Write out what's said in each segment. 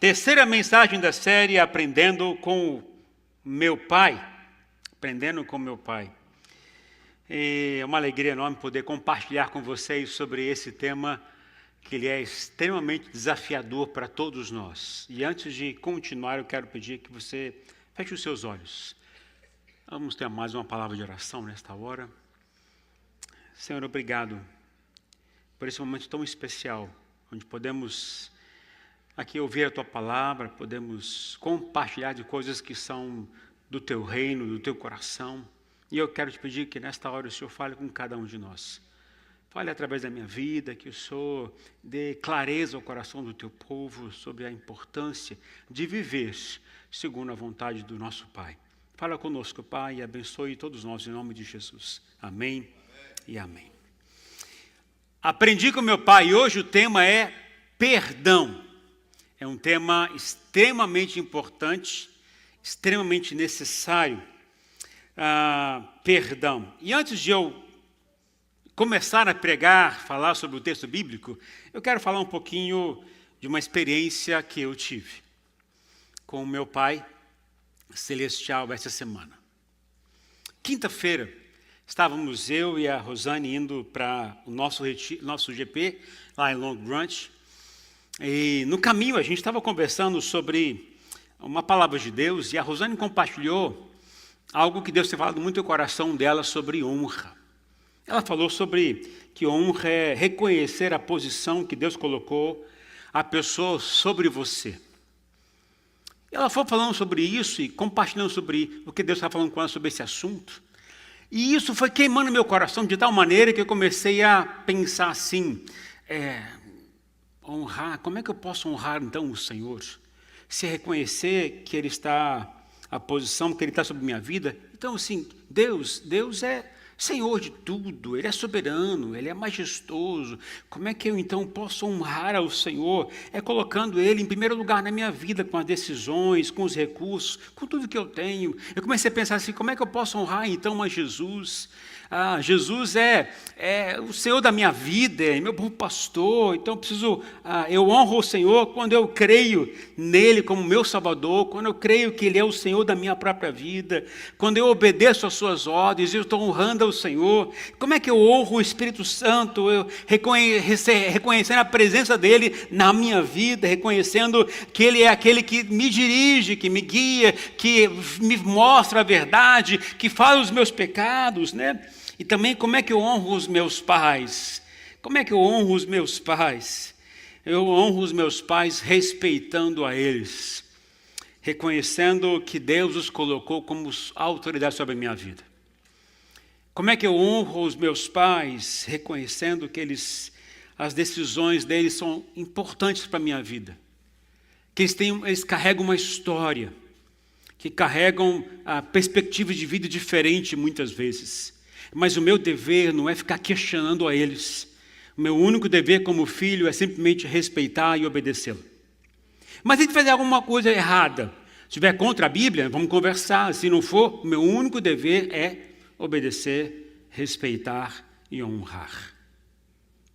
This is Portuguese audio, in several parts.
Terceira mensagem da série, Aprendendo com meu Pai. Aprendendo com meu Pai. É uma alegria enorme poder compartilhar com vocês sobre esse tema, que ele é extremamente desafiador para todos nós. E antes de continuar, eu quero pedir que você feche os seus olhos. Vamos ter mais uma palavra de oração nesta hora. Senhor, obrigado por esse momento tão especial, onde podemos aqui ouvir a Tua palavra, podemos compartilhar de coisas que são do Teu reino, do Teu coração. E eu quero te pedir que nesta hora o Senhor fale com cada um de nós. Fale através da minha vida, que o Senhor dê clareza ao coração do Teu povo sobre a importância de viver segundo a vontade do nosso Pai. Fala conosco, Pai, e abençoe todos nós em nome de Jesus. Amém e amém. Aprendi com meu Pai, e hoje o tema é perdão. É um tema extremamente importante, extremamente necessário. Perdão. E antes de eu começar a pregar, falar sobre o texto bíblico, eu quero falar um pouquinho de uma experiência que eu tive com o meu Pai celestial essa semana. Quinta-feira, estávamos eu e a Rosane indo para o nosso GP, lá em Long Branch. E no caminho a gente estava conversando sobre uma palavra de Deus e a Rosane compartilhou algo que Deus tem falado muito no coração dela sobre honra. Ela falou sobre que honra é reconhecer a posição que Deus colocou a pessoa sobre você. Ela foi falando sobre isso e compartilhando sobre o que Deus está falando com ela sobre esse assunto. E isso foi queimando meu coração de tal maneira que eu comecei a pensar assim, honrar, como é que eu posso honrar então o Senhor? Se reconhecer que Ele está, a posição que Ele está sobre minha vida. Então assim, Deus é Senhor de tudo, Ele é soberano, Ele é majestoso. Como é que eu então posso honrar ao Senhor? É colocando Ele em primeiro lugar na minha vida, com as decisões, com os recursos, com tudo que eu tenho. Eu comecei a pensar assim, como é que eu posso honrar então a Jesus? Jesus é o Senhor da minha vida, é meu bom pastor, então eu honro o Senhor quando eu creio nele como meu Salvador, quando eu creio que Ele é o Senhor da minha própria vida, quando eu obedeço às suas ordens, eu estou honrando ao Senhor. Como é que eu honro o Espírito Santo? Eu reconhecendo a presença dEle na minha vida, reconhecendo que Ele é aquele que me dirige, que me guia, que me mostra a verdade, que fala os meus pecados, né? E também como é que eu honro os meus pais? Como é que eu honro os meus pais? Eu honro os meus pais respeitando a eles, reconhecendo que Deus os colocou como autoridade sobre a minha vida. Como é que eu honro os meus pais, reconhecendo que as decisões deles são importantes para a minha vida? Que eles carregam uma história, que carregam a perspectiva de vida diferente muitas vezes. Mas o meu dever não é ficar questionando a eles. O meu único dever como filho é simplesmente respeitar e obedecê-lo. Mas se fizer alguma coisa errada, se estiver contra a Bíblia, vamos conversar. Se não for, o meu único dever é obedecer, respeitar e honrar.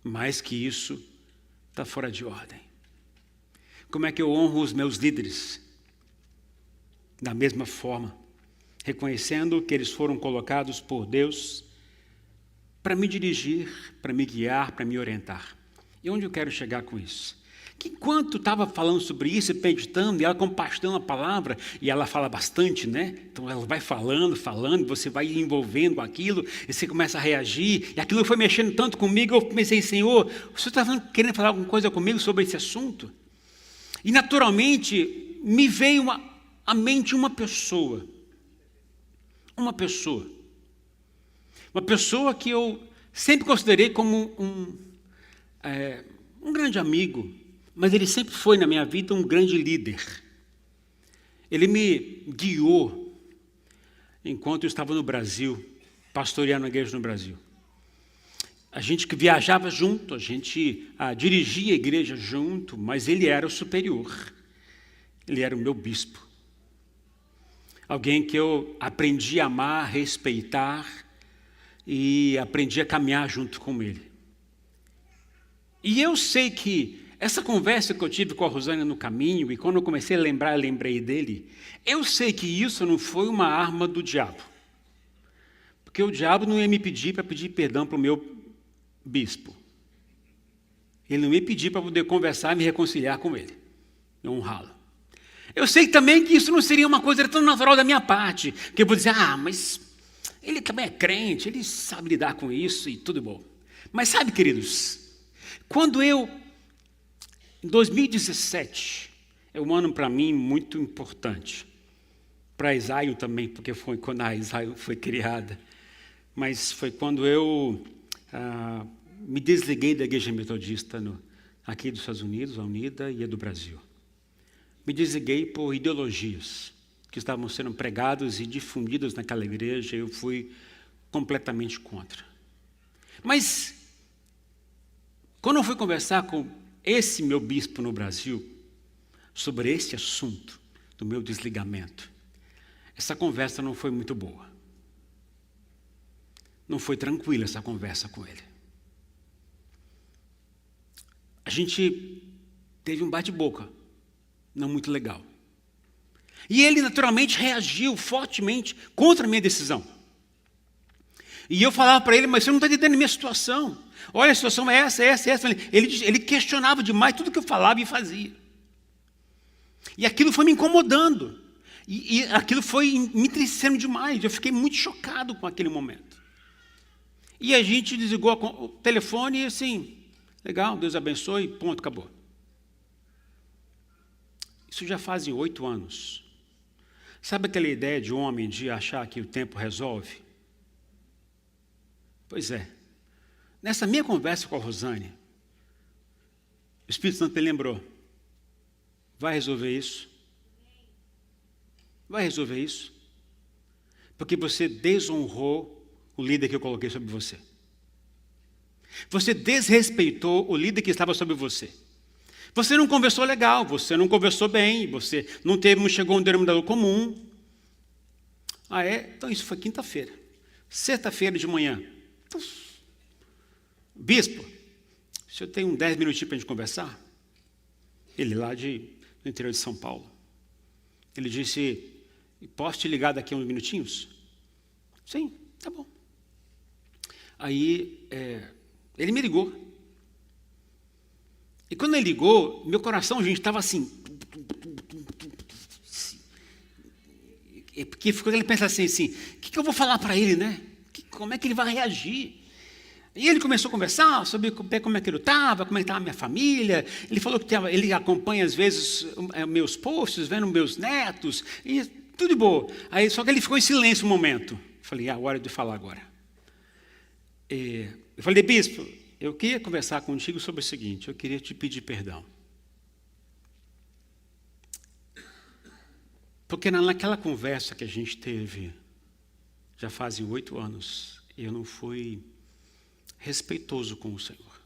Mais que isso, está fora de ordem. Como é que eu honro os meus líderes? Da mesma forma, reconhecendo que eles foram colocados por Deus para me dirigir, para me guiar, para me orientar. E onde eu quero chegar com isso? Que enquanto estava falando sobre isso, meditando, e ela compartilhando a palavra, e ela fala bastante, né? Então ela vai falando, você vai envolvendo com aquilo, e você começa a reagir, e aquilo foi mexendo tanto comigo, eu pensei, Senhor, o Senhor está querendo falar alguma coisa comigo sobre esse assunto? E naturalmente, me veio à mente uma pessoa que eu sempre considerei como um grande amigo, mas ele sempre foi na minha vida um grande líder. Ele me guiou enquanto eu estava no Brasil, pastoreando a igreja no Brasil. A gente que viajava junto, a gente dirigia a igreja junto, mas ele era o superior, ele era o meu bispo. Alguém que eu aprendi a amar, respeitar e aprendi a caminhar junto com ele. E eu sei que essa conversa que eu tive com a Rosânia no caminho, e quando eu comecei a lembrar, eu lembrei dele, eu sei que isso não foi uma arma do diabo. Porque o diabo não ia me pedir para pedir perdão para o meu bispo. Ele não ia pedir para poder conversar e me reconciliar com ele, e honrá-lo. Eu sei também que isso não seria uma coisa tão natural da minha parte, que eu vou dizer, mas ele também é crente, ele sabe lidar com isso e tudo bom. Mas sabe, queridos, quando em 2017, é um ano para mim muito importante, para a Isaio também, porque foi quando a Isaio foi criada, mas foi quando eu me desliguei da igreja metodista aqui dos Estados Unidos, a Unida e a do Brasil. Me desliguei por ideologias que estavam sendo pregadas e difundidas naquela igreja, eu fui completamente contra. Mas, quando eu fui conversar com esse meu bispo no Brasil, sobre esse assunto do meu desligamento, essa conversa não foi muito boa. Não foi tranquila essa conversa com ele. A gente teve um bate-boca, não muito legal. E ele naturalmente reagiu fortemente contra a minha decisão. E eu falava para ele, mas você não está entendendo a minha situação. Olha, a situação é essa. Ele questionava demais tudo que eu falava e fazia. E aquilo foi me incomodando. E aquilo foi me entristecendo demais. Eu fiquei muito chocado com aquele momento. E a gente desligou o telefone e assim, legal, Deus abençoe, ponto, acabou. Isso já fazem 8 anos. Sabe aquela ideia de homem de achar que o tempo resolve? Pois é. Nessa minha conversa com a Rosânia, o Espírito Santo me lembrou. Vai resolver isso? Vai resolver isso? Porque você desonrou o líder que eu coloquei sobre você. Você desrespeitou o líder que estava sobre você. Você não conversou legal, você não conversou bem, você não chegou a um denominador comum. Ah, é? Então isso foi quinta-feira. Sexta-feira de manhã. Bispo, o senhor tem 10 minutinhos para a gente conversar? Ele lá do interior de São Paulo. Ele disse, posso te ligar daqui a uns minutinhos? Sim, tá bom. Aí, ele me ligou. E quando ele ligou, meu coração, gente, estava assim. Porque quando ele pensa assim, o que eu vou falar para ele, né? Como é que ele vai reagir? E ele começou a conversar sobre como é que ele estava, como é que estava a minha família. Ele falou que ele acompanha, às vezes, meus posts, vendo meus netos, e tudo de boa. Aí, só que ele ficou em silêncio um momento. Falei, é a hora de falar agora. Eu falei, bispo, eu queria conversar contigo sobre o seguinte, eu queria te pedir perdão. Porque naquela conversa que a gente teve, já fazem 8 anos, eu não fui respeitoso com o Senhor.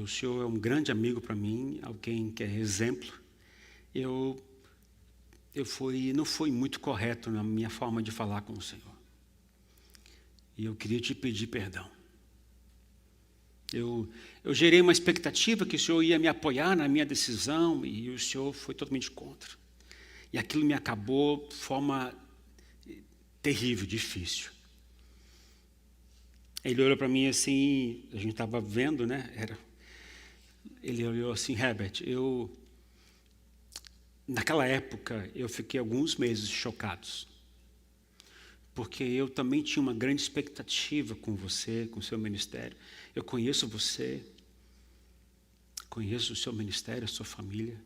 O Senhor é um grande amigo para mim, alguém que é exemplo. Eu não fui muito correto na minha forma de falar com o Senhor. E eu queria te pedir perdão. Eu gerei uma expectativa que o Senhor ia me apoiar na minha decisão e o Senhor foi totalmente contra. E aquilo me acabou de forma terrível, difícil. Ele olhou para mim assim, a gente estava vendo, né? Ele olhou assim, Herbert, naquela época eu fiquei alguns meses chocados. Porque eu também tinha uma grande expectativa com você, com o seu ministério. Eu conheço você, conheço o seu ministério, a sua família.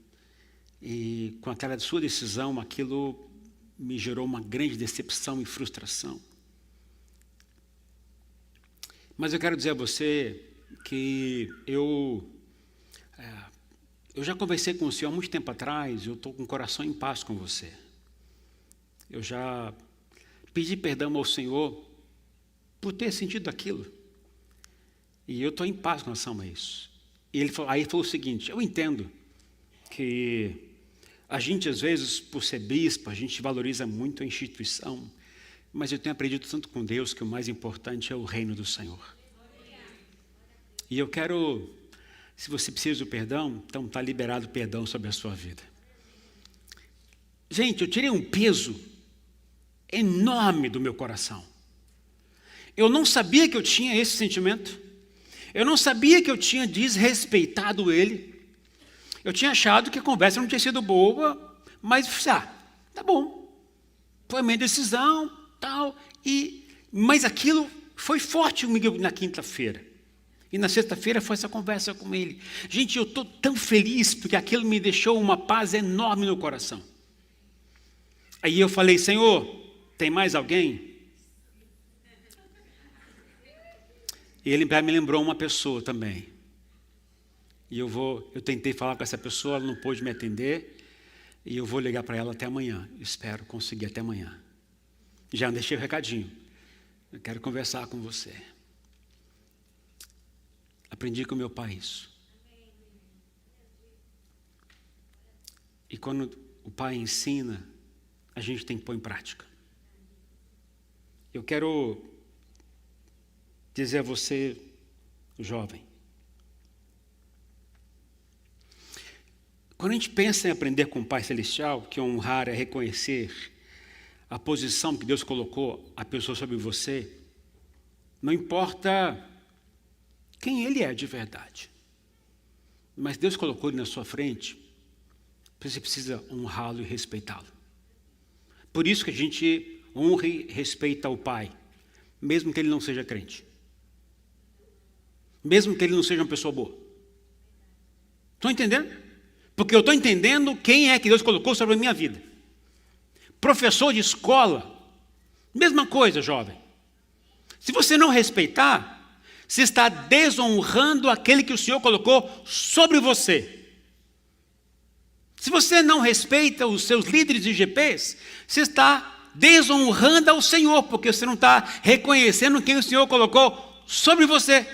E com aquela sua decisão, aquilo me gerou uma grande decepção e frustração. Mas eu quero dizer a você que eu já conversei com o Senhor há muito tempo atrás, eu estou com o coração em paz com você. Eu já pedi perdão ao Senhor por ter sentido aquilo. E eu estou em paz com relação a isso. E ele falou o seguinte, eu entendo que a gente, às vezes, por ser bispo, a gente valoriza muito a instituição, mas eu tenho aprendido tanto com Deus que o mais importante é o reino do Senhor. E eu quero Se você precisa do perdão, então está liberado o perdão sobre a sua vida. Gente, eu tirei um peso enorme do meu coração. Eu não sabia que eu tinha esse sentimento. Eu não sabia que eu tinha desrespeitado ele. Eu tinha achado que a conversa não tinha sido boa, mas, tá bom. Foi a minha decisão, tal. Mas aquilo foi forte comigo na quinta-feira. E na sexta-feira foi essa conversa com ele. Gente, eu estou tão feliz porque aquilo me deixou uma paz enorme no coração. Aí eu falei, Senhor, tem mais alguém? E ele me lembrou uma pessoa também. E eu tentei falar com essa pessoa, ela não pôde me atender. E eu vou ligar para ela até amanhã. Espero conseguir até amanhã. Já deixei o recadinho. Eu quero conversar com você. Aprendi com meu pai isso. E quando o pai ensina, a gente tem que pôr em prática. Eu quero dizer a você, jovem, quando a gente pensa em aprender com o Pai Celestial, que honrar é reconhecer a posição que Deus colocou a pessoa sobre você, não importa quem ele é de verdade, mas Deus colocou ele na sua frente, você precisa honrá-lo e respeitá-lo. Por isso que a gente honra e respeita o Pai, mesmo que ele não seja crente. Mesmo que ele não seja uma pessoa boa. Estão entendendo? Porque eu estou entendendo quem é que Deus colocou sobre a minha vida. Professor de escola, mesma coisa, jovem. Se você não respeitar, você está desonrando aquele que o Senhor colocou sobre você. Se você não respeita os seus líderes de IGPs, você está desonrando ao Senhor, porque você não está reconhecendo quem o Senhor colocou sobre você,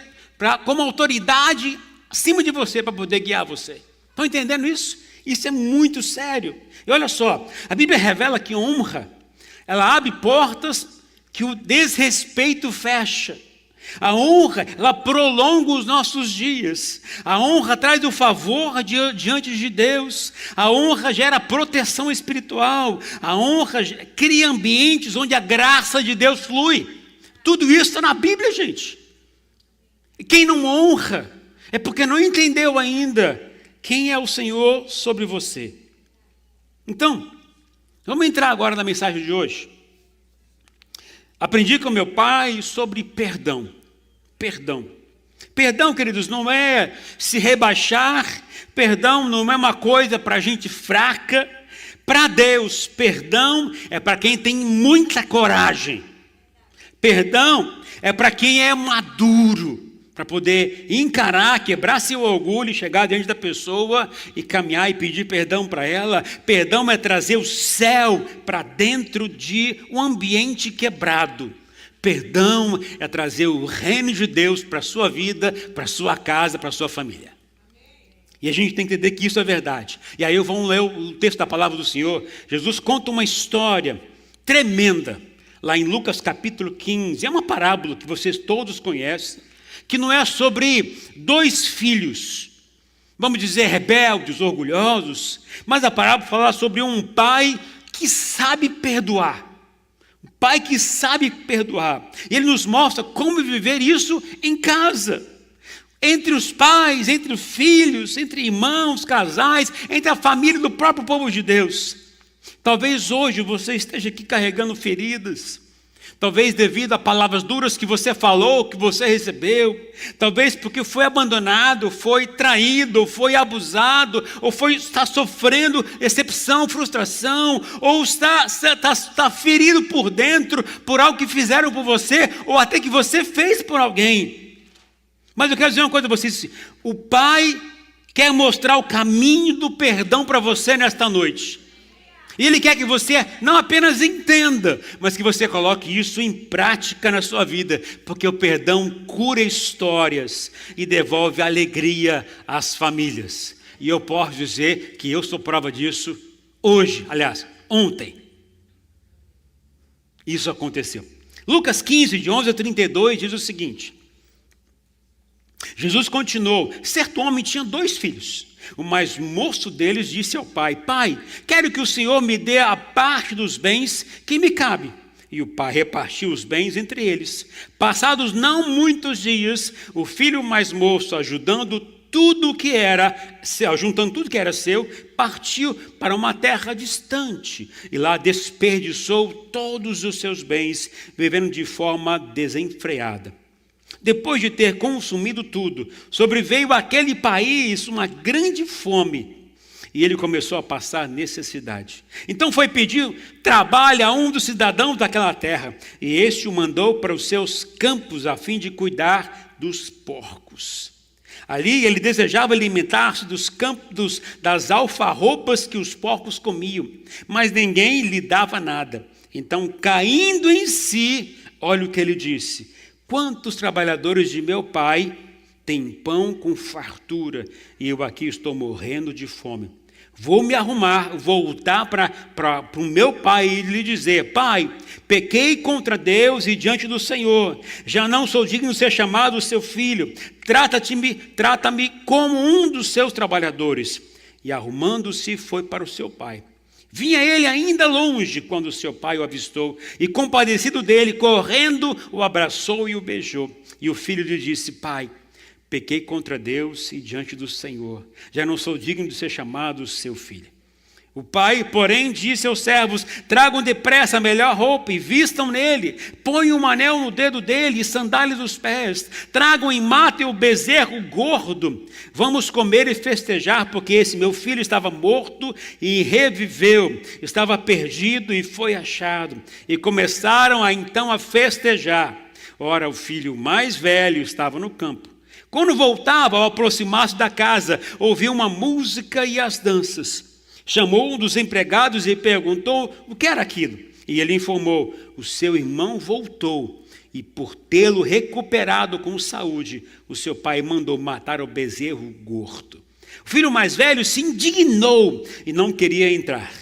como autoridade acima de você, para poder guiar você. Estão entendendo isso? Isso é muito sério. E olha só, a Bíblia revela que honra, ela abre portas que o desrespeito fecha. A honra, ela prolonga os nossos dias. A honra traz o favor diante de Deus. A honra gera proteção espiritual. A honra cria ambientes onde a graça de Deus flui. Tudo isso está na Bíblia, gente. E quem não honra é porque não entendeu ainda quem é o Senhor sobre você. Então, vamos entrar agora na mensagem de hoje. Aprendi com meu pai sobre perdão. Perdão. Perdão, queridos, não é se rebaixar. Perdão não é uma coisa para gente fraca. Para Deus, perdão é para quem tem muita coragem. Perdão é para quem é maduro, para poder encarar, quebrar seu orgulho e chegar diante da pessoa e caminhar e pedir perdão para ela. Perdão é trazer o céu para dentro de um ambiente quebrado. Perdão é trazer o reino de Deus para a sua vida, para a sua casa, para a sua família. E a gente tem que entender que isso é verdade. E aí vamos ler o texto da palavra do Senhor. Jesus conta uma história tremenda, lá em Lucas capítulo 15. É uma parábola que vocês todos conhecem, que não é sobre dois filhos, vamos dizer, rebeldes, orgulhosos, mas a parábola fala sobre um pai que sabe perdoar. Um pai que sabe perdoar. E ele nos mostra como viver isso em casa. Entre os pais, entre os filhos, entre irmãos, casais, entre a família do próprio povo de Deus. Talvez hoje você esteja aqui carregando feridas. Talvez devido a palavras duras que você falou, que você recebeu. Talvez porque foi abandonado, foi traído, foi abusado, ou está sofrendo decepção, frustração, ou está ferido por dentro por algo que fizeram por você, ou até que você fez por alguém. Mas eu quero dizer uma coisa a vocês. O Pai quer mostrar o caminho do perdão para você nesta noite. E Ele quer que você não apenas entenda, mas que você coloque isso em prática na sua vida, porque o perdão cura histórias e devolve alegria às famílias. E eu posso dizer que eu sou prova disso hoje, aliás, ontem. Isso aconteceu. Lucas 15, de 11 a 32, diz o seguinte: Jesus continuou: certo homem tinha 2 filhos. O mais moço deles disse ao pai: pai, quero que o Senhor me dê a parte dos bens que me cabe. E o pai repartiu os bens entre eles. Passados não muitos dias, o filho mais moço, juntando tudo que era seu, partiu para uma terra distante e lá desperdiçou todos os seus bens, vivendo de forma desenfreada. Depois de ter consumido tudo, sobreveio àquele país uma grande fome e ele começou a passar necessidade. Então foi pedir trabalho a um dos cidadãos daquela terra, e este o mandou para os seus campos a fim de cuidar dos porcos. Ali ele desejava alimentar-se dos campos, das alfarrobas que os porcos comiam, mas ninguém lhe dava nada. Então, caindo em si, olha o que ele disse: quantos trabalhadores de meu pai têm pão com fartura, e eu aqui estou morrendo de fome. Vou me arrumar, voltar para o meu pai e lhe dizer: pai, pequei contra Deus e diante do Senhor, já não sou digno de ser chamado seu filho, trata-me como um dos seus trabalhadores. E arrumando-se foi para o seu pai. Vinha ele ainda longe quando seu pai o avistou, e compadecido dele, correndo, o abraçou e o beijou. E o filho lhe disse: pai, pequei contra Deus e diante do Senhor, já não sou digno de ser chamado seu filho. O pai, porém, disse aos servos: tragam depressa a melhor roupa e vistam nele, ponham um anel no dedo dele e sandálias nos pés, tragam e matem o bezerro gordo, vamos comer e festejar, porque esse meu filho estava morto e reviveu, estava perdido e foi achado. E começaram então a festejar. Ora, o filho mais velho estava no campo. Quando voltava, ao aproximar-se da casa, ouviu uma música e as danças. Chamou um dos empregados e perguntou o que era aquilo. E ele informou: o seu irmão voltou, e por tê-lo recuperado com saúde, o seu pai mandou matar o bezerro gordo. O filho mais velho se indignou e não queria entrar.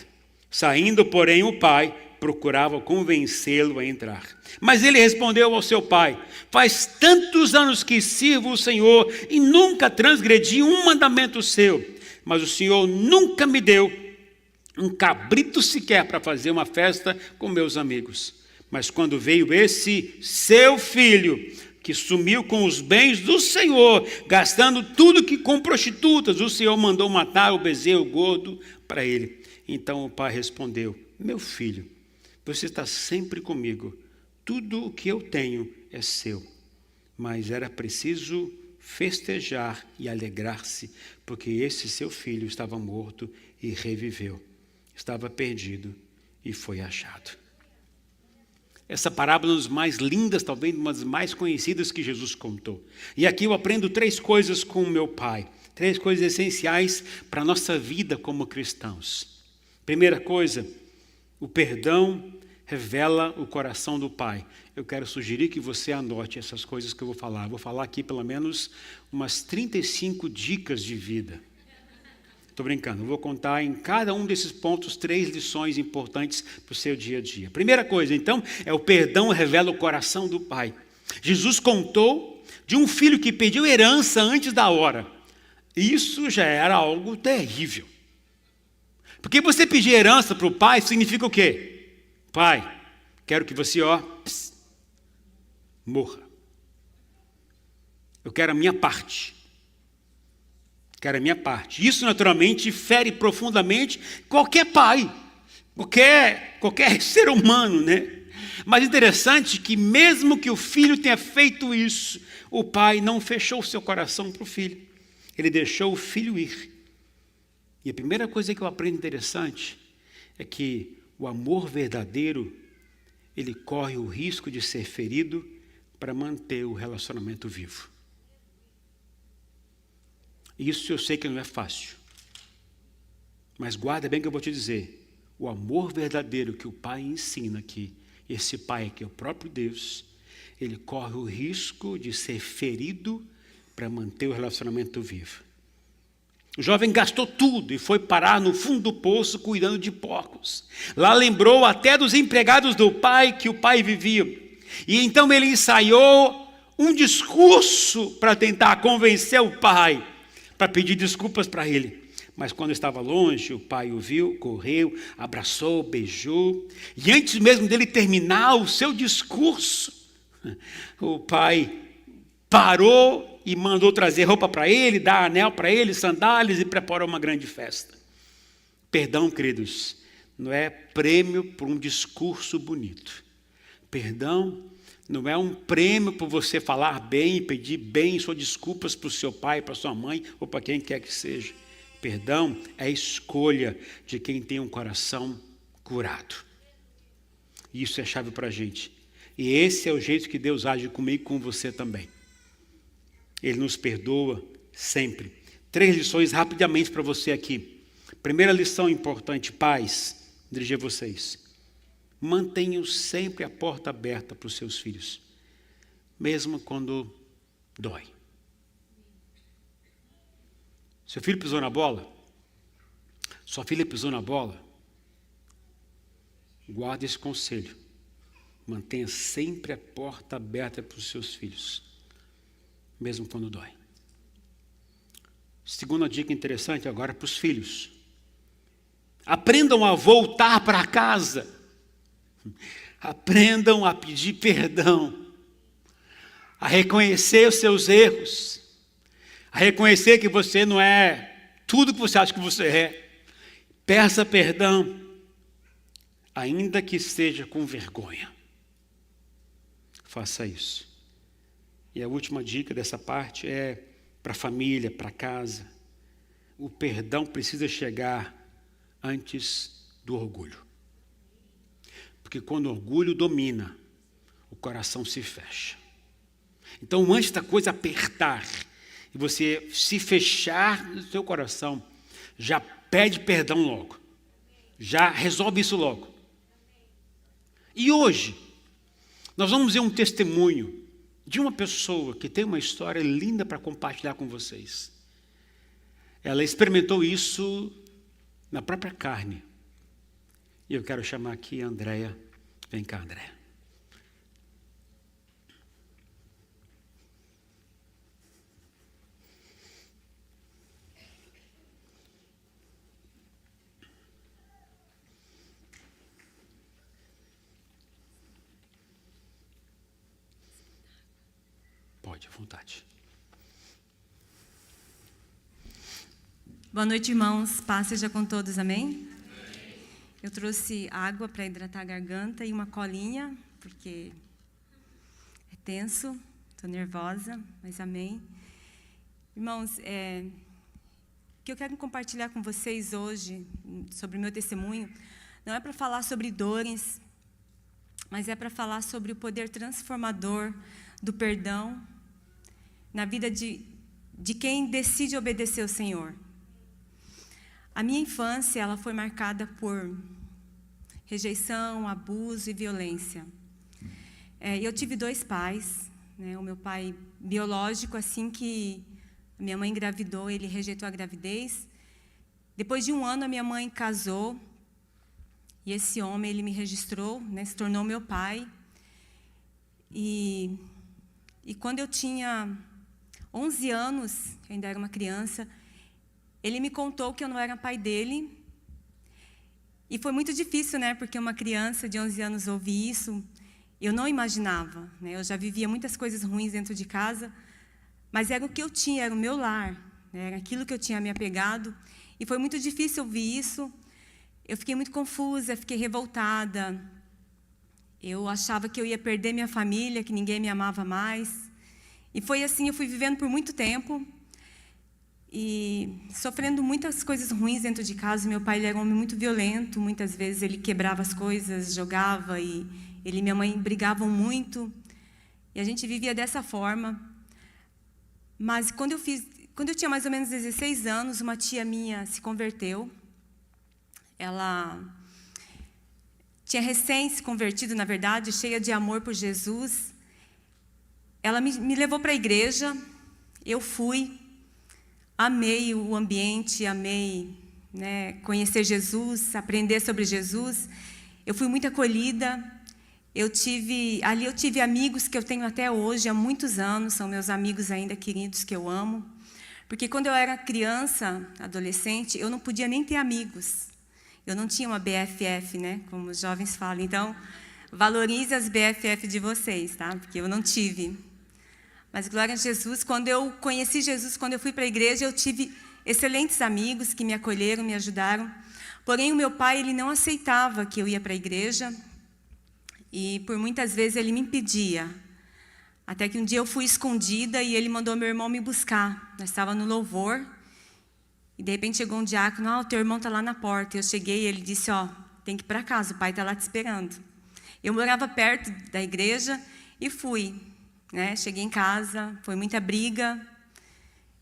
Saindo, porém, o pai procurava convencê-lo a entrar. Mas ele respondeu ao seu pai: faz tantos anos que sirvo o Senhor e nunca transgredi um mandamento seu, mas o Senhor nunca me deu um cabrito sequer para fazer uma festa com meus amigos. Mas quando veio esse seu filho, que sumiu com os bens do Senhor, gastando tudo que com prostitutas, o Senhor mandou matar o bezerro gordo para ele. Então o pai respondeu: meu filho, você está sempre comigo, tudo o que eu tenho é seu. Mas era preciso festejar e alegrar-se, porque esse seu filho estava morto e reviveu, estava perdido e foi achado. Essa parábola é uma das mais lindas, talvez uma das mais conhecidas que Jesus contou. E aqui eu aprendo 3 coisas com o meu pai, 3 coisas essenciais para a nossa vida como cristãos. Primeira coisa, o perdão revela o coração do Pai. Eu quero sugerir que você anote essas coisas que eu vou falar. Eu vou falar aqui pelo menos umas 35 dicas de vida. Estou brincando, eu vou contar em cada um desses pontos 3 lições importantes para o seu dia a dia. Primeira coisa, então, é o perdão revela o coração do Pai. Jesus contou de um filho que pediu herança antes da hora. Isso já era algo terrível. Porque você pedir herança para o pai significa o quê? Pai, quero que você, morra. Eu quero a minha parte. Quero a minha parte. Isso, naturalmente, fere profundamente qualquer pai, qualquer ser humano, né? Mas interessante que mesmo que o filho tenha feito isso, o pai não fechou o seu coração para o filho. Ele deixou o filho ir. E a primeira coisa que eu aprendo interessante é que o amor verdadeiro, ele corre o risco de ser ferido para manter o relacionamento vivo. Isso eu sei que não é fácil. Mas guarda bem que eu vou te dizer. O amor verdadeiro que o Pai ensina aqui, esse Pai que é o próprio Deus, ele corre o risco de ser ferido para manter o relacionamento vivo. O jovem gastou tudo e foi parar no fundo do poço cuidando de porcos. Lá lembrou até dos empregados do pai que o pai vivia. E então ele ensaiou um discurso para tentar convencer o pai, para pedir desculpas para ele. Mas quando estava longe, o pai o viu, correu, abraçou, beijou. E antes mesmo dele terminar o seu discurso, o pai parou e mandou trazer roupa para ele, dar anel para ele, sandálias e preparou uma grande festa. Perdão, queridos, não é prêmio por um discurso bonito. Perdão não é um prêmio por você falar bem e pedir bem suas desculpas para o seu pai, para sua mãe ou para quem quer que seja. Perdão é a escolha de quem tem um coração curado. Isso é chave para a gente. E esse é o jeito que Deus age comigo e com você também. Ele nos perdoa sempre. 3 lições rapidamente para você aqui. Primeira lição importante, pais, dirigir a vocês. Mantenham sempre a porta aberta para os seus filhos, mesmo quando dói. Seu filho pisou na bola? Sua filha pisou na bola? Guarde esse conselho. Mantenha sempre a porta aberta para os seus filhos, mesmo quando dói. Segunda dica interessante agora para os filhos. Aprendam a voltar para casa. Aprendam a pedir perdão. A reconhecer os seus erros. A reconhecer que você não é tudo que você acha que você é. Peça perdão, ainda que seja com vergonha. Faça isso. E a última dica dessa parte é para a família, para casa. O perdão precisa chegar antes do orgulho. Porque quando o orgulho domina, o coração se fecha. Então, antes da coisa apertar, e você se fechar no seu coração, já pede perdão logo. Já resolve isso logo. E hoje, nós vamos ver um testemunho de uma pessoa que tem uma história linda para compartilhar com vocês. Ela experimentou isso na própria carne. E eu quero chamar aqui a Andréia. Vem cá, Andréia. Pode, à vontade. Boa noite, irmãos. Paz seja com todos, amém? Eu trouxe água para hidratar a garganta e uma colinha, porque é tenso, estou nervosa, mas amém. Irmãos, o que eu quero compartilhar com vocês hoje, sobre o meu testemunho, não é para falar sobre dores, mas é para falar sobre o poder transformador do perdão na vida de quem decide obedecer ao Senhor. A minha infância, ela foi marcada por rejeição, abuso e violência. Eu tive 2 pais, né? O meu pai biológico, assim que a minha mãe engravidou, ele rejeitou a gravidez. Depois de 1 ano, a minha mãe casou, e esse homem, ele me registrou, né? Se tornou meu pai. E quando eu tinha 11 anos, ainda era uma criança, ele me contou que eu não era pai dele. E foi muito difícil, né? Porque uma criança de 11 anos ouvir isso, eu não imaginava, né? Eu já vivia muitas coisas ruins dentro de casa, mas era o que eu tinha, era o meu lar, né? Era aquilo que eu tinha me apegado. E foi muito difícil ouvir isso. Eu fiquei muito confusa, fiquei revoltada. Eu achava que eu ia perder minha família, que ninguém me amava mais. E foi assim, eu fui vivendo por muito tempo. E sofrendo muitas coisas ruins dentro de casa. Meu pai, ele era um homem muito violento. Muitas vezes ele quebrava as coisas, jogava. E ele e minha mãe brigavam muito. E a gente vivia dessa forma. Mas quando eu tinha mais ou menos 16 anos, uma tia minha se converteu. Ela tinha recém se convertido, na verdade, cheia de amor por Jesus. Ela me levou para a igreja. Eu fui. Amei o ambiente, amei, né, conhecer Jesus, aprender sobre Jesus. Eu fui muito acolhida. Ali eu tive amigos que eu tenho até hoje, há muitos anos, são meus amigos ainda queridos que eu amo. Porque quando eu era criança, adolescente, eu não podia nem ter amigos. Eu não tinha uma BFF, né? Como os jovens falam. Então, valorize as BFF de vocês, tá? Porque eu não tive. Mas glória a Jesus, quando eu conheci Jesus, quando eu fui para a igreja, eu tive excelentes amigos que me acolheram, me ajudaram. Porém, o meu pai, ele não aceitava que eu ia para a igreja. E por muitas vezes ele me impedia. Até que um dia eu fui escondida e ele mandou meu irmão me buscar. Nós estávamos no louvor. E de repente chegou um diácono, o teu irmão está lá na porta. Eu cheguei e ele disse, tem que ir para casa, o pai está lá te esperando. Eu morava perto da igreja e fui. Né? Cheguei em casa, foi muita briga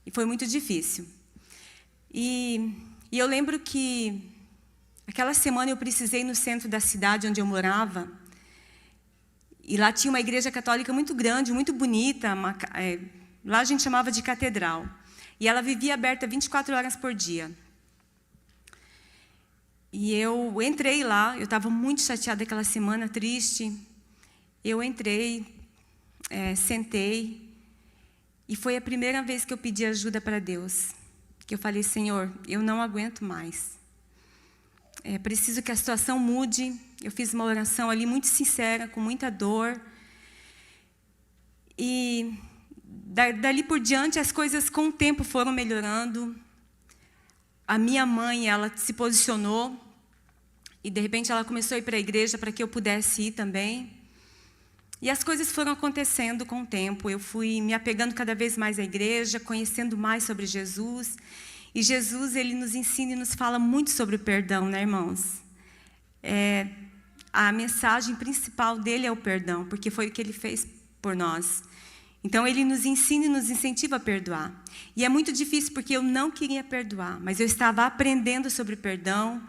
e foi muito difícil. E eu lembro que aquela semana eu precisei ir no centro da cidade onde eu morava. E lá tinha uma igreja católica muito grande, muito bonita. Lá a gente chamava de catedral. E ela vivia aberta 24 horas por dia. E eu entrei lá, eu estava muito chateada aquela semana, triste. Eu entrei, sentei. E foi a primeira vez que eu pedi ajuda para Deus. Que eu falei, Senhor, eu não aguento mais. Preciso que a situação mude. Eu fiz uma oração ali muito sincera, com muita dor. E dali por diante, as coisas com o tempo foram melhorando. A minha mãe, ela se posicionou. E de repente ela começou a ir para a igreja para que eu pudesse ir também. E as coisas foram acontecendo com o tempo. Eu fui me apegando cada vez mais à igreja, conhecendo mais sobre Jesus. E Jesus, ele nos ensina e nos fala muito sobre o perdão, né, irmãos? A mensagem principal dele é o perdão, porque foi o que ele fez por nós. Então, ele nos ensina e nos incentiva a perdoar. E é muito difícil, porque eu não queria perdoar, mas eu estava aprendendo sobre perdão.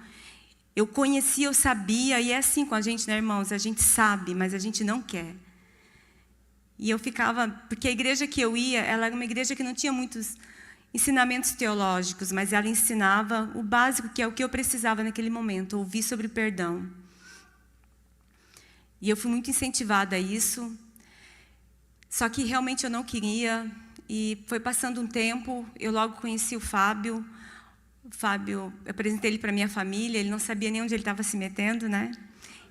Eu conhecia, eu sabia, e é assim com a gente, né, irmãos? A gente sabe, mas a gente não quer. E eu ficava... Porque a igreja que eu ia, ela era uma igreja que não tinha muitos ensinamentos teológicos, mas ela ensinava o básico, que é o que eu precisava naquele momento, ouvir sobre perdão. E eu fui muito incentivada a isso, só que realmente eu não queria, e foi passando um tempo, eu logo conheci o Fábio. O Fábio, eu apresentei ele para a minha família, ele não sabia nem onde ele estava se metendo, né?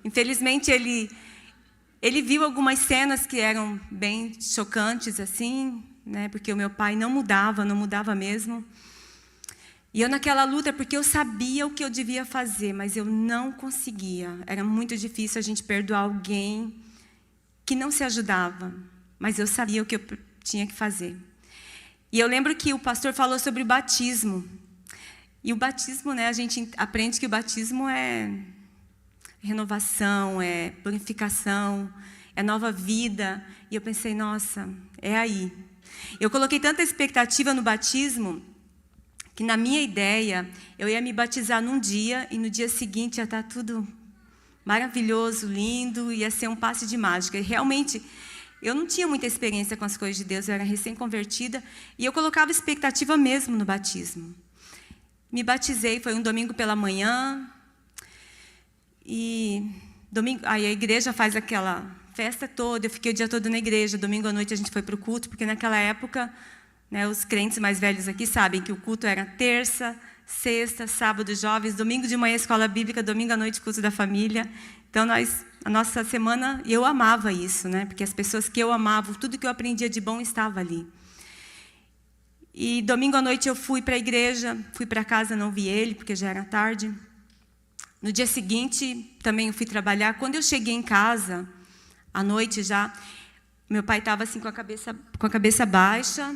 Infelizmente, ele viu algumas cenas que eram bem chocantes, assim, né? Porque o meu pai não mudava mesmo. E eu naquela luta, porque eu sabia o que eu devia fazer, mas eu não conseguia. Era muito difícil a gente perdoar alguém que não se ajudava, mas eu sabia o que eu tinha que fazer. E eu lembro que o pastor falou sobre o batismo. E o batismo, né, a gente aprende que o batismo é renovação, é purificação, é nova vida. E eu pensei, nossa, é aí. Eu coloquei tanta expectativa no batismo, que na minha ideia, eu ia me batizar num dia, e no dia seguinte ia estar tudo maravilhoso, lindo, ia ser um passe de mágica. E realmente, eu não tinha muita experiência com as coisas de Deus, eu era recém-convertida, e eu colocava expectativa mesmo no batismo. Me batizei, foi um domingo pela manhã, e aí a igreja faz aquela festa toda, eu fiquei o dia todo na igreja, domingo à noite a gente foi para o culto, porque naquela época, né, os crentes mais velhos aqui sabem que o culto era terça, sexta, sábado, jovens, domingo de manhã, escola bíblica, domingo à noite, culto da família. Então, a nossa semana, eu amava isso, né? Porque as pessoas que eu amava, tudo que eu aprendia de bom estava ali. E domingo à noite eu fui para a igreja, fui para casa, não vi ele, porque já era tarde. No dia seguinte, também eu fui trabalhar. Quando eu cheguei em casa, à noite já, meu pai estava assim com a cabeça baixa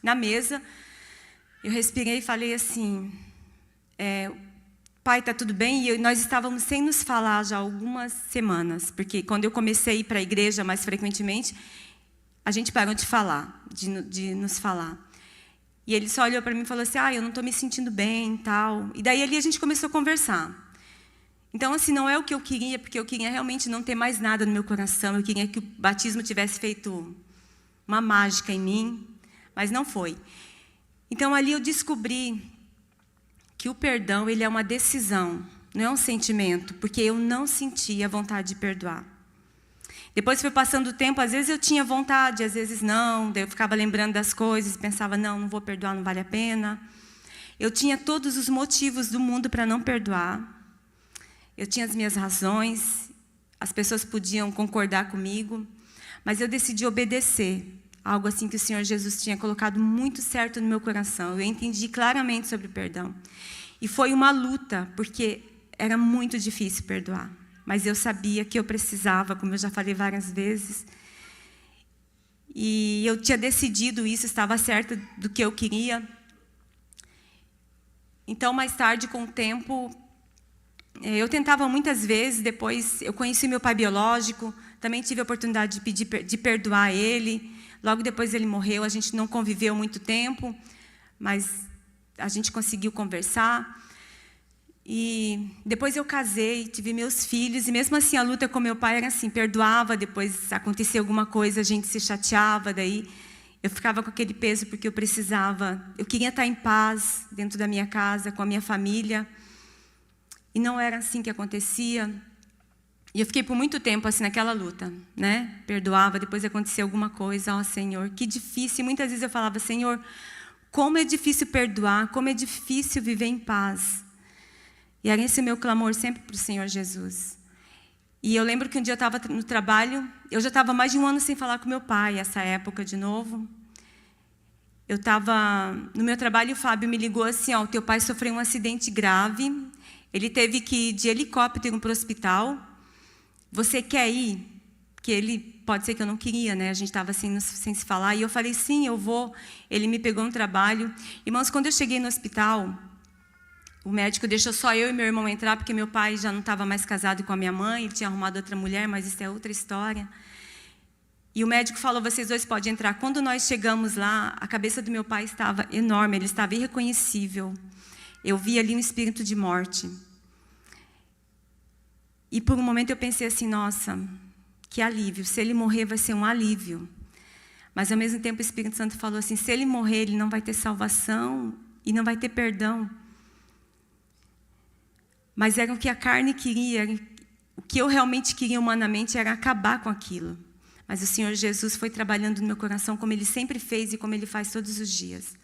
na mesa. Eu respirei e falei assim, pai, está tudo bem? E nós estávamos sem nos falar já há algumas semanas, porque quando eu comecei a ir para a igreja mais frequentemente, a gente parou de falar, de nos falar. E ele só olhou para mim e falou assim, eu não estou me sentindo bem e tal. E daí ali a gente começou a conversar. Então, assim, não é o que eu queria, porque eu queria realmente não ter mais nada no meu coração. Eu queria que o batismo tivesse feito uma mágica em mim, mas não foi. Então, ali eu descobri que o perdão, ele é uma decisão. não é um sentimento, porque eu não sentia vontade de perdoar. Depois foi passando o tempo, às vezes eu tinha vontade, às vezes não, daí eu ficava lembrando das coisas, pensava, não vou perdoar, não vale a pena. Eu tinha todos os motivos do mundo para não perdoar. Eu tinha as minhas razões, as pessoas podiam concordar comigo, mas eu decidi obedecer, algo assim que o Senhor Jesus tinha colocado muito certo no meu coração. Eu entendi claramente sobre o perdão. E foi uma luta, porque era muito difícil perdoar. Mas eu sabia que eu precisava, como eu já falei várias vezes. E eu tinha decidido isso, estava certa do que eu queria. Então, mais tarde, com o tempo, eu tentava muitas vezes, depois eu conheci meu pai biológico, também tive a oportunidade de perdoar ele. Logo depois ele morreu, a gente não conviveu muito tempo, mas a gente conseguiu conversar. E depois eu casei, tive meus filhos, e mesmo assim a luta com meu pai era assim, perdoava, depois acontecia alguma coisa, a gente se chateava, daí eu ficava com aquele peso porque eu precisava, eu queria estar em paz dentro da minha casa, com a minha família, e não era assim que acontecia. E eu fiquei por muito tempo assim naquela luta, né? Perdoava, depois acontecia alguma coisa, ó Senhor, que difícil. E muitas vezes eu falava, Senhor, como é difícil perdoar, como é difícil viver em paz. E era esse o meu clamor sempre para o Senhor Jesus. E eu lembro que um dia eu estava no trabalho, eu já estava mais de 1 ano sem falar com meu pai, essa época de novo. Eu estava no meu trabalho e o Fábio me ligou assim, ó, o teu pai sofreu um acidente grave, ele teve que ir de helicóptero para o hospital. Você quer ir? Que ele, pode ser que eu não queria, né? A gente estava assim, sem se falar. E eu falei, sim, eu vou. Ele me pegou no trabalho. Irmãos, quando eu cheguei no hospital, o médico deixou só eu e meu irmão entrar, porque meu pai já não estava mais casado com a minha mãe, ele tinha arrumado outra mulher, mas isso é outra história. E o médico falou, vocês dois podem entrar. Quando nós chegamos lá, a cabeça do meu pai estava enorme, ele estava irreconhecível. Eu vi ali um espírito de morte. E por um momento eu pensei assim, nossa, que alívio, se ele morrer vai ser um alívio. Mas ao mesmo tempo o Espírito Santo falou assim, se ele morrer ele não vai ter salvação e não vai ter perdão. Mas era o que a carne queria, o que eu realmente queria humanamente era acabar com aquilo. Mas o Senhor Jesus foi trabalhando no meu coração como Ele sempre fez e como Ele faz todos os dias.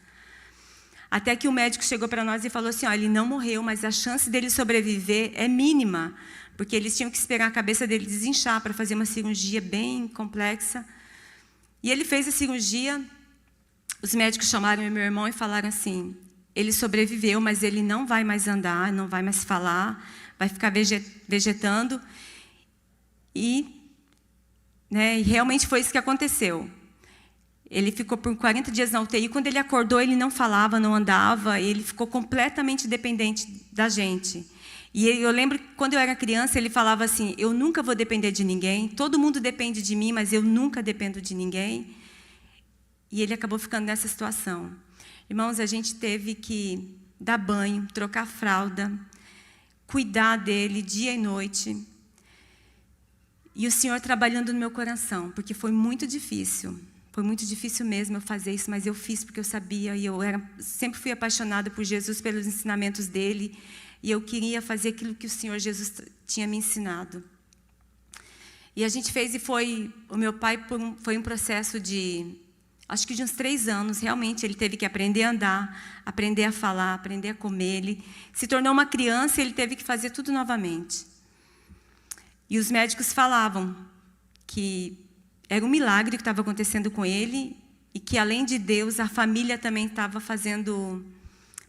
Até que o médico chegou para nós e falou assim, ó, ele não morreu, mas a chance dele sobreviver é mínima, porque eles tinham que esperar a cabeça dele desinchar para fazer uma cirurgia bem complexa. E ele fez a cirurgia, os médicos chamaram meu irmão e falaram assim, ele sobreviveu, mas ele não vai mais andar, não vai mais falar, vai ficar vegetando. E realmente foi isso que aconteceu. Ele ficou por 40 dias na UTI. Quando ele acordou, ele não falava, não andava. Ele ficou completamente dependente da gente. E eu lembro que quando eu era criança, ele falava assim, eu nunca vou depender de ninguém. Todo mundo depende de mim, mas eu nunca dependo de ninguém. E ele acabou ficando nessa situação. Irmãos, a gente teve que dar banho, trocar fralda, cuidar dele dia e noite. E o Senhor trabalhando no meu coração, porque foi muito difícil. Foi muito difícil mesmo eu fazer isso, mas eu fiz porque eu sabia. E sempre fui apaixonada por Jesus, pelos ensinamentos dele. E eu queria fazer aquilo que o Senhor Jesus tinha me ensinado. E a gente fez o meu pai foi um processo acho que de uns 3 anos, realmente, ele teve que aprender a andar, aprender a falar, aprender a comer. Ele se tornou uma criança e ele teve que fazer tudo novamente. E os médicos falavam que era um milagre que estava acontecendo com ele e que, além de Deus, a família também estava fazendo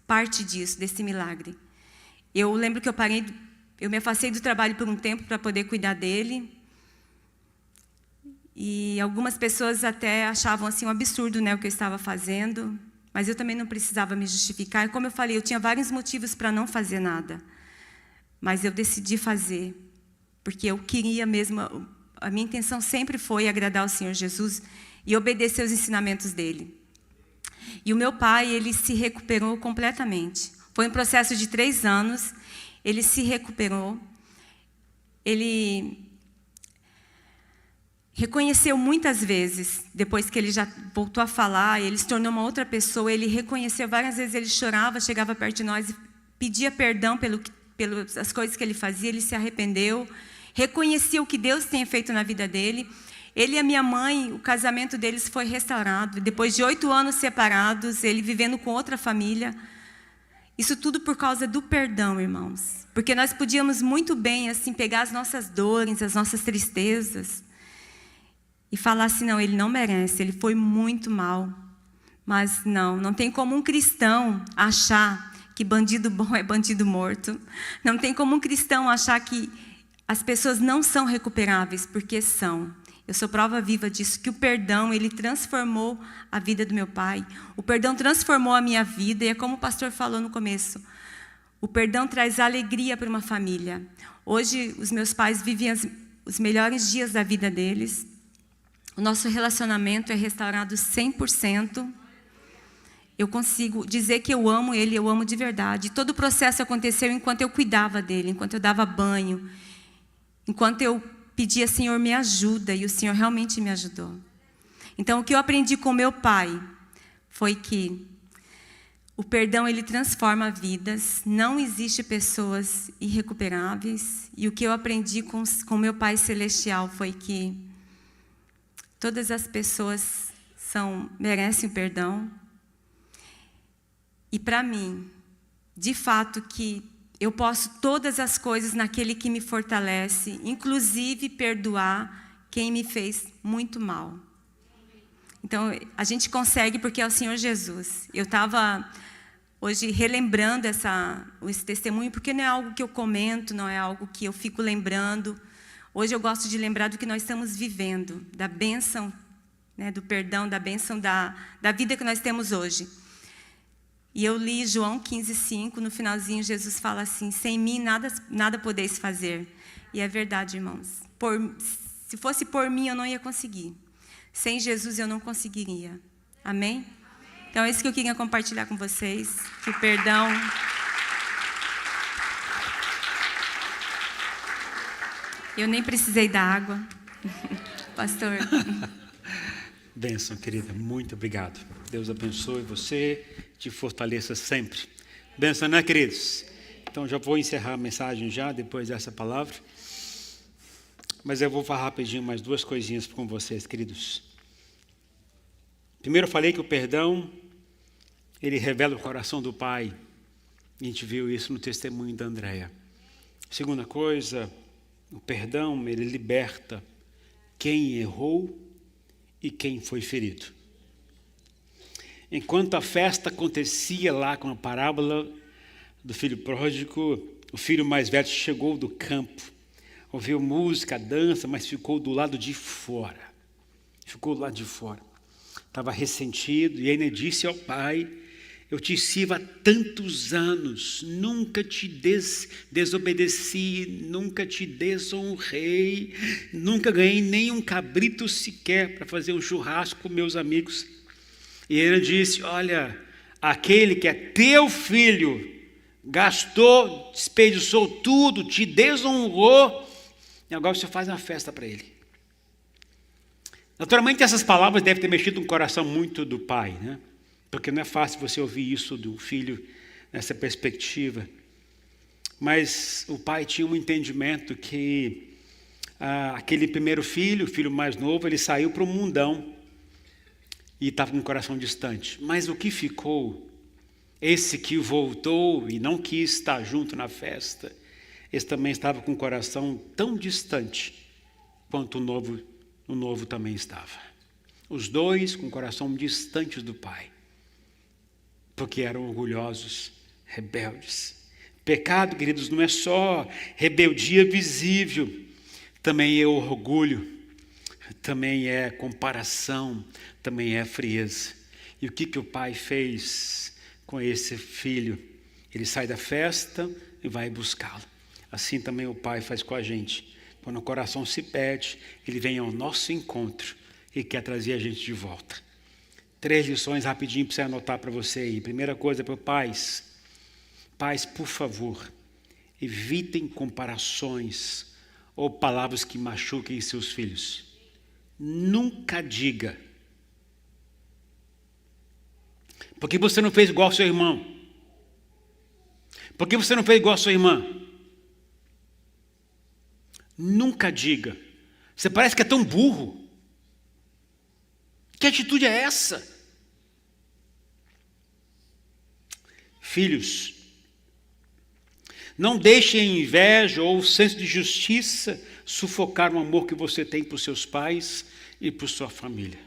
parte disso, desse milagre. Eu lembro que eu me afastei do trabalho por um tempo para poder cuidar dele. E algumas pessoas até achavam assim um absurdo, né, o que eu estava fazendo, mas eu também não precisava me justificar. E como eu falei, eu tinha vários motivos para não fazer nada, mas eu decidi fazer, porque eu queria mesmo, a minha intenção sempre foi agradar ao Senhor Jesus e obedecer os ensinamentos dele. E o meu pai, ele se recuperou completamente. Foi um processo de 3 anos, ele se recuperou, ele reconheceu muitas vezes, depois que ele já voltou a falar, ele se tornou uma outra pessoa, ele reconheceu várias vezes, ele chorava, chegava perto de nós e pedia perdão pelo pelas coisas que ele fazia, ele se arrependeu, reconhecia o que Deus tinha feito na vida dele. Ele e a minha mãe, o casamento deles foi restaurado. Depois de 8 anos separados, ele vivendo com outra família. Isso tudo por causa do perdão, irmãos. Porque nós podíamos muito bem assim pegar as nossas dores, as nossas tristezas e falar assim, não, ele não merece, ele foi muito mal. Mas não tem como um cristão achar que bandido bom é bandido morto. Não tem como um cristão achar que as pessoas não são recuperáveis, porque são. Eu sou prova viva disso, que o perdão, ele transformou a vida do meu pai. O perdão transformou a minha vida, e é como o pastor falou no começo. O perdão traz alegria para uma família. Hoje, os meus pais vivem os melhores dias da vida deles. O nosso relacionamento é restaurado 100%. Eu consigo dizer que eu amo ele, eu amo de verdade. Todo o processo aconteceu enquanto eu cuidava dele, enquanto eu dava banho, enquanto eu pedia, Senhor, me ajuda, e o Senhor realmente me ajudou. Então, o que eu aprendi com meu pai foi que o perdão, ele transforma vidas, não existe pessoas irrecuperáveis. E o que eu aprendi com meu Pai Celestial foi que todas as pessoas merecem o perdão. E para mim, de fato, que eu posso todas as coisas naquele que me fortalece, inclusive perdoar quem me fez muito mal. Então, a gente consegue porque é o Senhor Jesus. Eu estava hoje relembrando esse testemunho, porque não é algo que eu comento, não é algo que eu fico lembrando. Hoje eu gosto de lembrar do que nós estamos vivendo, da bênção, né, do perdão, da bênção da vida que nós temos hoje. E eu li João 15:5, no finalzinho Jesus fala assim, sem mim nada podeis fazer. E é verdade, irmãos. Se fosse por mim, eu não ia conseguir. Sem Jesus, eu não conseguiria. Amém? Então, é isso que eu queria compartilhar com vocês. Que o perdão... Eu nem precisei da água. Pastor. Bênção, querida. Muito obrigado. Deus abençoe você, te fortaleça sempre. Bênção, né, queridos? Então, já vou encerrar a mensagem já, depois dessa palavra. Mas eu vou falar rapidinho mais 2 coisinhas com vocês, queridos. Primeiro, eu falei que o perdão, ele revela o coração do Pai. A gente viu isso no testemunho da Andréia. Segunda coisa, o perdão, ele liberta quem errou e quem foi ferido. Enquanto a festa acontecia lá com a parábola do filho pródigo, o filho mais velho chegou do campo, ouviu música, dança, mas ficou do lado de fora. Ficou do lado de fora. Estava ressentido e ainda disse ao pai, eu te sirvo há tantos anos, nunca te desobedeci, nunca te desonrei, nunca ganhei nem um cabrito sequer para fazer um churrasco com meus amigos. E ele disse, olha, aquele que é teu filho, gastou, desperdiçou tudo, te desonrou, e agora você faz uma festa para ele. Naturalmente, essas palavras devem ter mexido no coração muito do pai, né? Porque não é fácil você ouvir isso do filho nessa perspectiva. Mas o pai tinha um entendimento que aquele primeiro filho, o filho mais novo, ele saiu para o mundão e estava com o coração distante. Mas o que ficou, esse que voltou e não quis estar junto na festa, esse também estava com o coração tão distante quanto o novo também estava. Os dois com o coração distantes do pai, porque eram orgulhosos, rebeldes. Pecado, queridos, não é só rebeldia visível, também é orgulho, também é comparação, também é frieza. E o que o pai fez com esse filho? Ele sai da festa e vai buscá-lo. Assim também o pai faz com a gente. Quando o coração se perde, ele vem ao nosso encontro e quer trazer a gente de volta. 3 lições rapidinho para você anotar para você aí. Primeira coisa para pais. Pais, por favor, evitem comparações ou palavras que machuquem seus filhos. Nunca diga. Por que você não fez igual ao seu irmão? Por que você não fez igual à sua irmã? Nunca diga. Você parece que é tão burro. Que atitude é essa? Filhos, não deixem a inveja ou o senso de justiça sufocar o amor que você tem por seus pais e por sua família.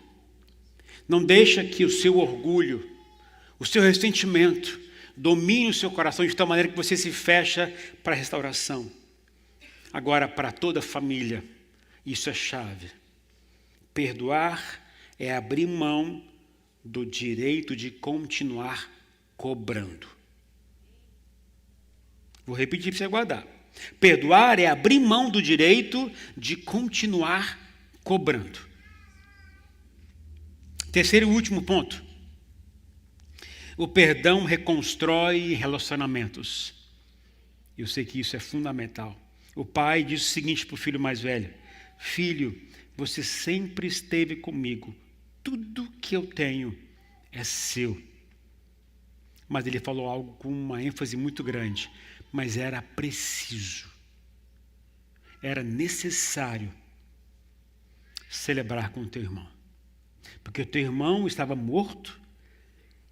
Não deixa que o seu orgulho, o seu ressentimento domine o seu coração de tal maneira que você se fecha para a restauração. Agora, para toda a família, isso é chave. Perdoar é abrir mão do direito de continuar cobrando. Vou repetir para você guardar. Perdoar é abrir mão do direito de continuar cobrando. Terceiro e último ponto. O perdão reconstrói relacionamentos. Eu sei que isso é fundamental. O pai diz o seguinte para o filho mais velho: filho, você sempre esteve comigo. Tudo que eu tenho é seu. Mas ele falou algo com uma ênfase muito grande. Mas era preciso. Era necessário celebrar com o teu irmão. Porque o teu irmão estava morto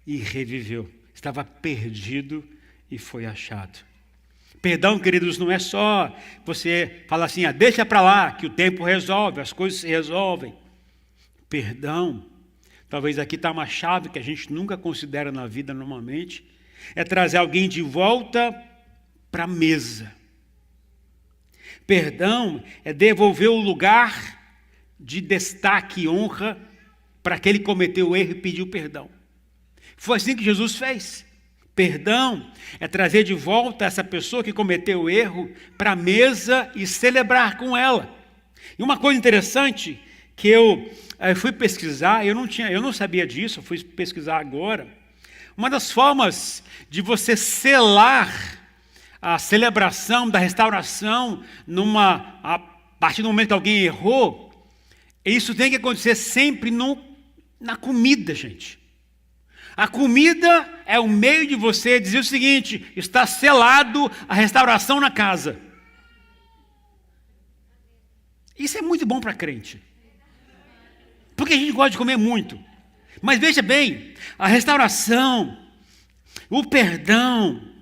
e reviveu. Estava perdido e foi achado. Perdão, queridos, não é só você falar assim, deixa para lá, que o tempo resolve, as coisas se resolvem. Perdão, talvez aqui está uma chave que a gente nunca considera na vida normalmente, é trazer alguém de volta para a mesa. Perdão é devolver o lugar de destaque e honra para aquele que cometeu o erro e pediu perdão. Foi assim que Jesus fez. Perdão é trazer de volta essa pessoa que cometeu o erro para a mesa e celebrar com ela. E uma coisa interessante que eu fui pesquisar, eu não sabia disso, eu fui pesquisar agora. Uma das formas de você selar a celebração da restauração a partir do momento que alguém errou, isso tem que acontecer sempre na comida, gente. A comida é o meio de você dizer o seguinte: está selado a restauração na casa. Isso é muito bom para crente. Porque a gente gosta de comer muito. Mas veja bem, a restauração, o perdão,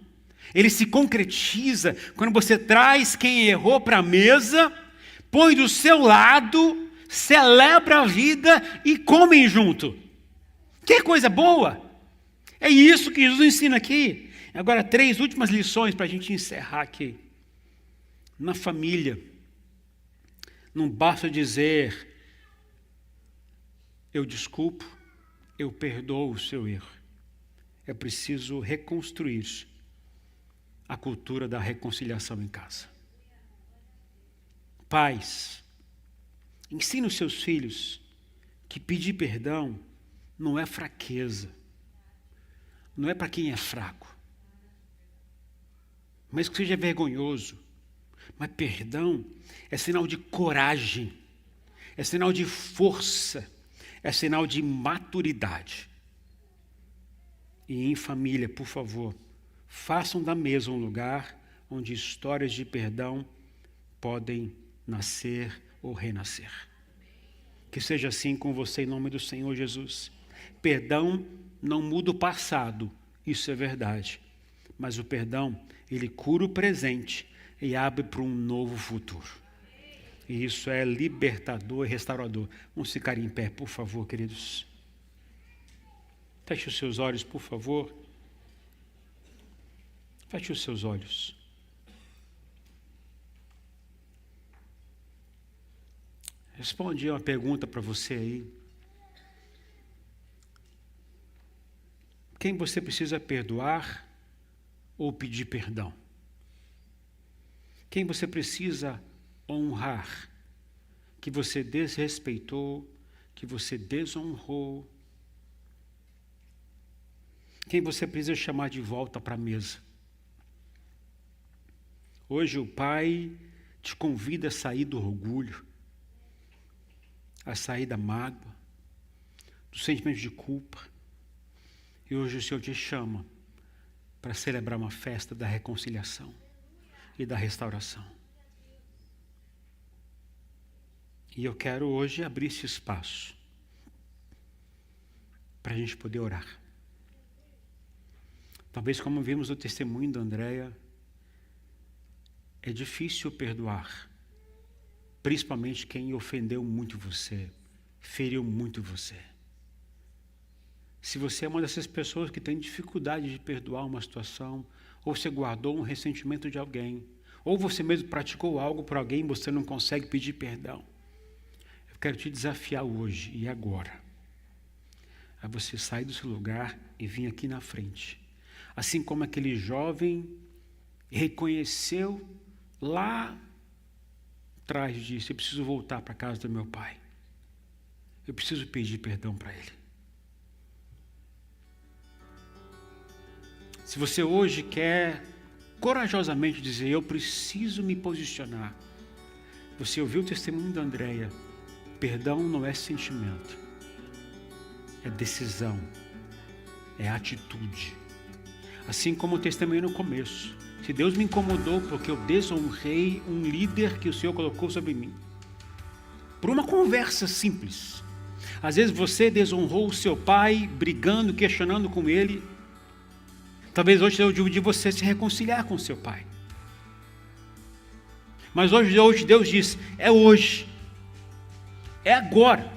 ele se concretiza quando você traz quem errou para a mesa, põe do seu lado, celebra a vida e comem junto. Que coisa boa! É isso que Jesus ensina aqui. Agora, 3 últimas lições para a gente encerrar aqui. Na família, não basta dizer, eu desculpo, eu perdoo o seu erro. É preciso reconstruir a cultura da reconciliação em casa. Pais, ensine os seus filhos que pedir perdão não é fraqueza, não é para quem é fraco, mas que seja vergonhoso. Mas perdão é sinal de coragem, é sinal de força, é sinal de maturidade. E em família, por favor, façam da mesa um lugar onde histórias de perdão podem nascer ou renascer. Que seja assim com você em nome do Senhor Jesus. Perdão não muda o passado, isso é verdade. Mas o perdão, ele cura o presente e abre para um novo futuro. E isso é libertador e restaurador. Vamos ficar em pé, por favor, queridos. Feche os seus olhos, por favor. Feche os seus olhos. Respondi uma pergunta para você aí. Quem você precisa perdoar ou pedir perdão? Quem você precisa honrar? Que você desrespeitou, que você desonrou? Quem você precisa chamar de volta para a mesa? Hoje o Pai te convida a sair do orgulho, a sair da mágoa, do sentimento de culpa. E hoje o Senhor te chama para celebrar uma festa da reconciliação e da restauração. E eu quero hoje abrir esse espaço para a gente poder orar. Talvez, como vimos no testemunho da Andréia, é difícil perdoar, principalmente quem ofendeu muito você, feriu muito você. Se você é uma dessas pessoas que tem dificuldade de perdoar uma situação, ou você guardou um ressentimento de alguém, ou você mesmo praticou algo por alguém e você não consegue pedir perdão, eu quero te desafiar hoje e agora a você sair do seu lugar e vir aqui na frente. Assim como aquele jovem reconheceu lá atrás, disse: eu preciso voltar para a casa do meu pai. Eu preciso pedir perdão para ele. Se você hoje quer corajosamente dizer: eu preciso me posicionar. Você ouviu o testemunho da Andréia. Perdão não é sentimento. É decisão. É atitude. Assim como o testemunho no começo. Se Deus me incomodou porque eu desonrei um líder que o Senhor colocou sobre mim. Por uma conversa simples. Às vezes você desonrou o seu pai, brigando, questionando com ele. Talvez hoje seja o dia de você se reconciliar com o seu pai. Mas hoje Deus diz: é hoje. É agora.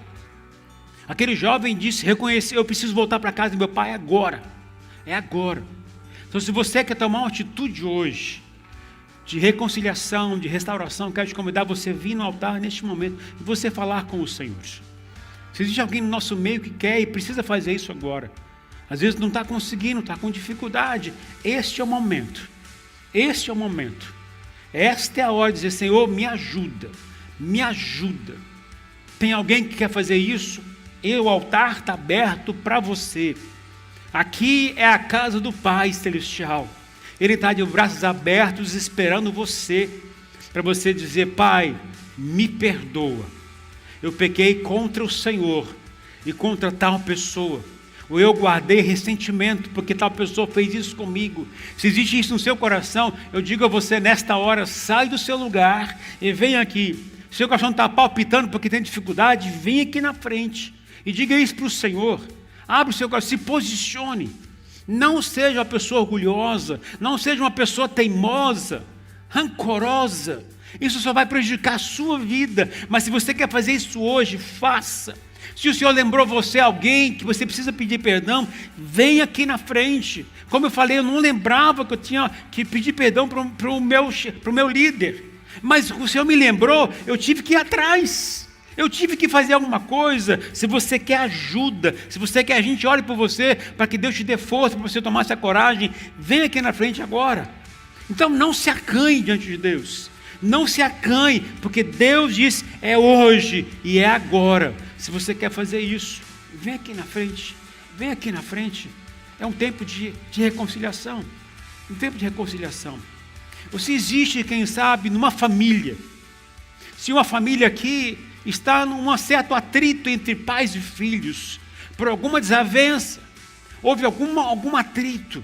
Aquele jovem disse, reconheceu: eu preciso voltar para casa do meu pai agora. É agora. Então, se você quer tomar uma atitude hoje, de reconciliação, de restauração, quero te convidar a você vir no altar neste momento e você falar com o Senhor. Se existe alguém no nosso meio que quer e precisa fazer isso agora, às vezes não está conseguindo, está com dificuldade, este é o momento. Este é o momento. Esta é a hora de dizer: Senhor, me ajuda, me ajuda. Tem alguém que quer fazer isso? O altar está aberto para você. Aqui é a casa do Pai Celestial. Ele está de braços abertos esperando você, para você dizer: Pai, me perdoa. Eu pequei contra o Senhor e contra tal pessoa. Ou eu guardei ressentimento porque tal pessoa fez isso comigo. Se existe isso no seu coração, eu digo a você nesta hora: sai do seu lugar e vem aqui. Se seu coração está palpitando porque tem dificuldade, vem aqui na frente e diga isso para o Senhor. Abre o seu coração, se posicione. Não seja uma pessoa orgulhosa, não seja uma pessoa teimosa, rancorosa. Isso só vai prejudicar a sua vida. Mas se você quer fazer isso hoje, faça. Se o Senhor lembrou você alguém que você precisa pedir perdão, vem aqui na frente. Como eu falei, eu não lembrava que eu tinha que pedir perdão para o meu líder. Mas o Senhor me lembrou, eu tive que ir atrás. Eu tive que fazer alguma coisa. Se você quer ajuda, se você quer a gente ore por você, para que Deus te dê força, para você tomar essa coragem, vem aqui na frente agora. Então não se acanhe diante de Deus. Não se acanhe, porque Deus diz: é hoje e é agora. Se você quer fazer isso, vem aqui na frente. Vem aqui na frente. É um tempo de reconciliação. Um tempo de reconciliação. Ou se existe, quem sabe, numa família. Se uma família aqui está num certo atrito entre pais e filhos, por alguma desavença, houve algum atrito,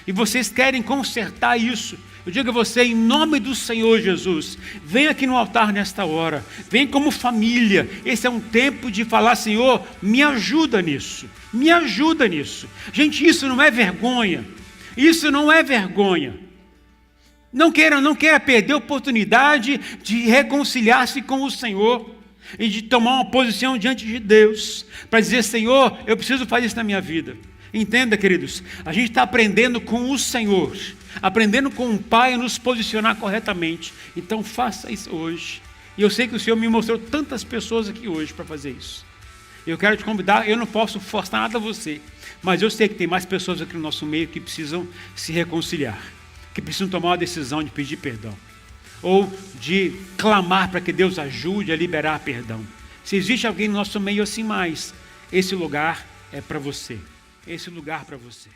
e vocês querem consertar isso, eu digo a você, em nome do Senhor Jesus, vem aqui no altar nesta hora, vem como família. Esse é um tempo de falar: Senhor, me ajuda nisso, me ajuda nisso. Gente, isso não é vergonha, isso não é vergonha. Não queira perder a oportunidade de reconciliar-se com o Senhor e de tomar uma posição diante de Deus, para dizer: Senhor, eu preciso fazer isso na minha vida. Entenda, queridos, a gente está aprendendo com o Senhor, aprendendo com o Pai a nos posicionar corretamente. Então faça isso hoje. E eu sei que o Senhor me mostrou tantas pessoas aqui hoje para fazer isso. Eu quero te convidar, eu não posso forçar nada a você, mas eu sei que tem mais pessoas aqui no nosso meio que precisam se reconciliar, que precisam tomar uma decisão de pedir perdão, ou de clamar para que Deus ajude a liberar perdão. Se existe alguém no nosso meio assim mais, esse lugar é para você. Esse lugar para você.